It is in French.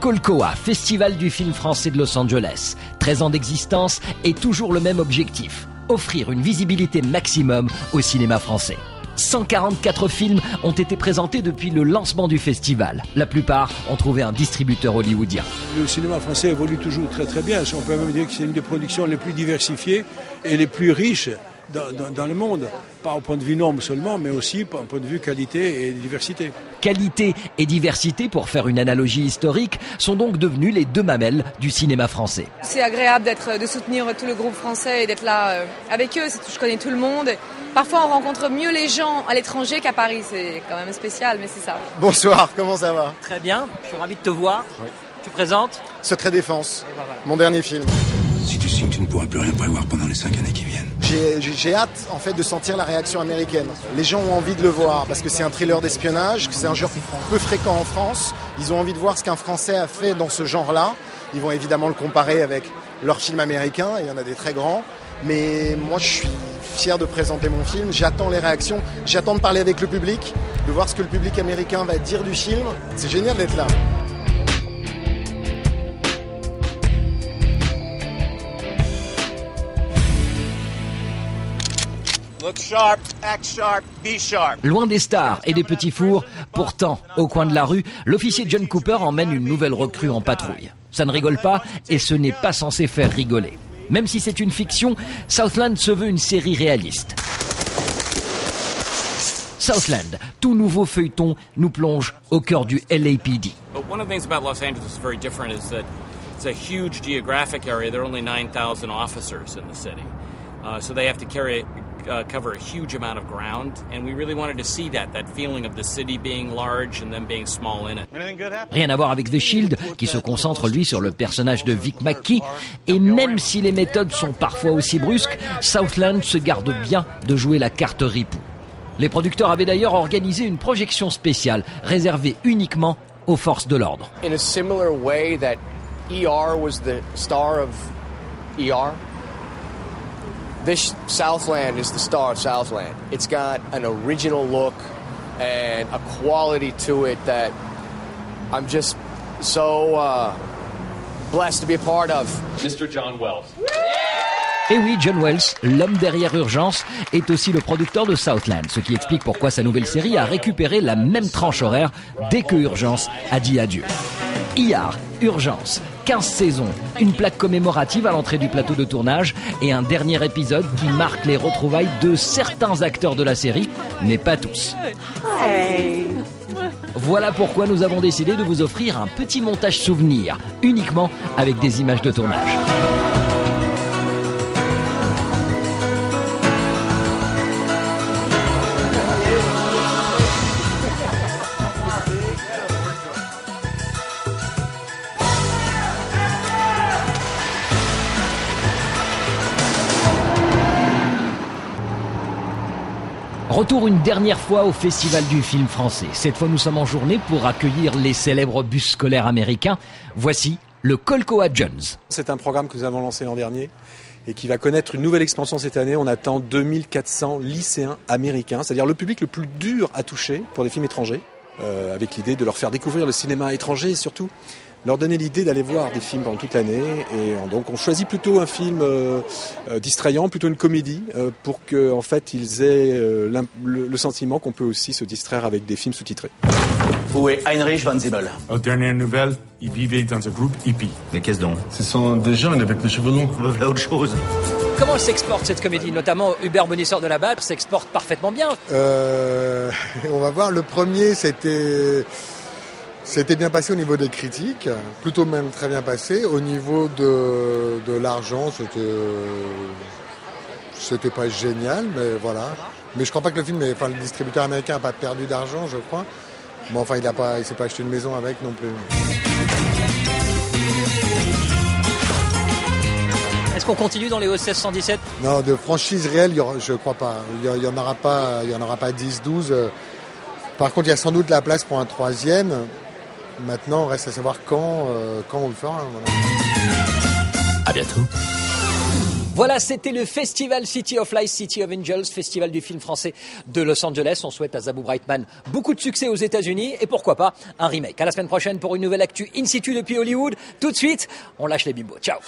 Colcoa, Festival du film français de Los Angeles. 13 ans d'existence et toujours le même objectif. Offrir une visibilité maximum au cinéma français. 144 films ont été présentés depuis le lancement du festival. La plupart ont trouvé un distributeur hollywoodien. Le cinéma français évolue toujours très très bien. On peut même dire que c'est une des productions les plus diversifiées et les plus riches dans le monde. Pas au point de vue nombre seulement, mais aussi au point de vue qualité et diversité. Qualité et diversité, pour faire une analogie historique, sont donc devenus les deux mamelles du cinéma français. C'est agréable de soutenir tout le groupe français et d'être là avec eux. Je connais tout le monde. Parfois, on rencontre mieux les gens à l'étranger qu'à Paris. C'est quand même spécial, mais c'est ça. Bonsoir, comment ça va? Très bien, je suis ravi de te voir. Oui. Tu présentes Secret Défense, mon dernier film. Si tu signes, tu ne pourras plus rien prévoir pendant les 5 années qui viennent. J'ai hâte en fait de sentir la réaction américaine. Les gens ont envie de le voir parce que c'est un thriller d'espionnage, que c'est un genre peu fréquent en France. Ils ont envie de voir ce qu'un Français a fait dans ce genre-là. Ils vont évidemment le comparer avec leurs films américains, et il y en a des très grands. Mais moi je suis fier de présenter mon film, j'attends les réactions, j'attends de parler avec le public, de voir ce que le public américain va dire du film. C'est génial d'être là. Look sharp, act sharp, be sharp. Loin des stars et des petits fours, pourtant, au coin de la rue, l'officier John Cooper emmène une nouvelle recrue en patrouille. Ça ne rigole pas et ce n'est pas censé faire rigoler. Même si c'est une fiction, Southland se veut une série réaliste. Southland, tout nouveau feuilleton, nous plonge au cœur du LAPD. One of the things about Los Angeles that's very different is that it's a huge geographic area. There are only 9,000 officers in the city. So they have to cover a huge amount of ground, and we really wanted to see that feeling of the city being large and them being small in it. Rien à voir avec The Shield, qui se concentre lui sur le personnage de Vic McKee, et même si les méthodes sont parfois aussi brusques, Southland se garde bien de jouer la carte ripou. Les producteurs avaient d'ailleurs organisé une projection spéciale, réservée uniquement aux forces de l'ordre. In a similar way that ER was the star of ER, this Southland is the star of Southland. It's got an original look and a quality to it that I'm just so blessed to be a part of. Mr. John Wells. Et oui, John Wells, l'homme derrière Urgence, est aussi le producteur de Southland, ce qui explique pourquoi sa nouvelle série a récupéré la même tranche horaire dès que Urgence a dit adieu. ER, Urgence, 15 saisons, une plaque commémorative à l'entrée du plateau de tournage et un dernier épisode qui marque les retrouvailles de certains acteurs de la série, mais pas tous. Hey. Voilà pourquoi nous avons décidé de vous offrir un petit montage souvenir, uniquement avec des images de tournage. Retour une dernière fois au Festival du film français. Cette fois, nous sommes en journée pour accueillir les célèbres bus scolaires américains. Voici le Colcoa Jones. C'est un programme que nous avons lancé l'an dernier et qui va connaître une nouvelle expansion cette année. On attend 2400 lycéens américains, c'est-à-dire le public le plus dur à toucher pour des films étrangers, avec l'idée de leur faire découvrir le cinéma étranger et surtout leur donner l'idée d'aller voir des films pendant toute l'année. Et donc on choisit plutôt un film distrayant, plutôt une comédie, pour que en fait ils aient le sentiment qu'on peut aussi se distraire avec des films sous-titrés. Où est Heinrich von Zimmel? Aux dernières nouvelles, il vivait dans un groupe hippie. Mais qu'est-ce donc? Ce sont des jeunes avec les cheveux longs. On va faire autre chose. Comment elle s'exporte cette comédie? Notamment Hubert Bonisseur de la Batte s'exporte parfaitement bien. On va voir, le premier c'était bien passé au niveau des critiques, plutôt même très bien passé. Au niveau de l'argent, c'était pas génial, mais voilà. Mais je crois pas que le distributeur américain n'a pas perdu d'argent, je crois. Bon, enfin, il s'est pas acheté une maison avec non plus. Est-ce qu'on continue dans les OSS 117? Non, de franchise réelle, je crois pas. Il y en aura pas 10, 12. Par contre, il y a sans doute la place pour un troisième. Maintenant, reste à savoir quand on le fera. Voilà. À bientôt. Voilà, c'était le festival City of Lights, City of Angels, festival du film français de Los Angeles. On souhaite à Zabou Brightman beaucoup de succès aux États-Unis et pourquoi pas un remake. À la semaine prochaine pour une nouvelle actu in situ depuis Hollywood. Tout de suite, on lâche les bimbos. Ciao.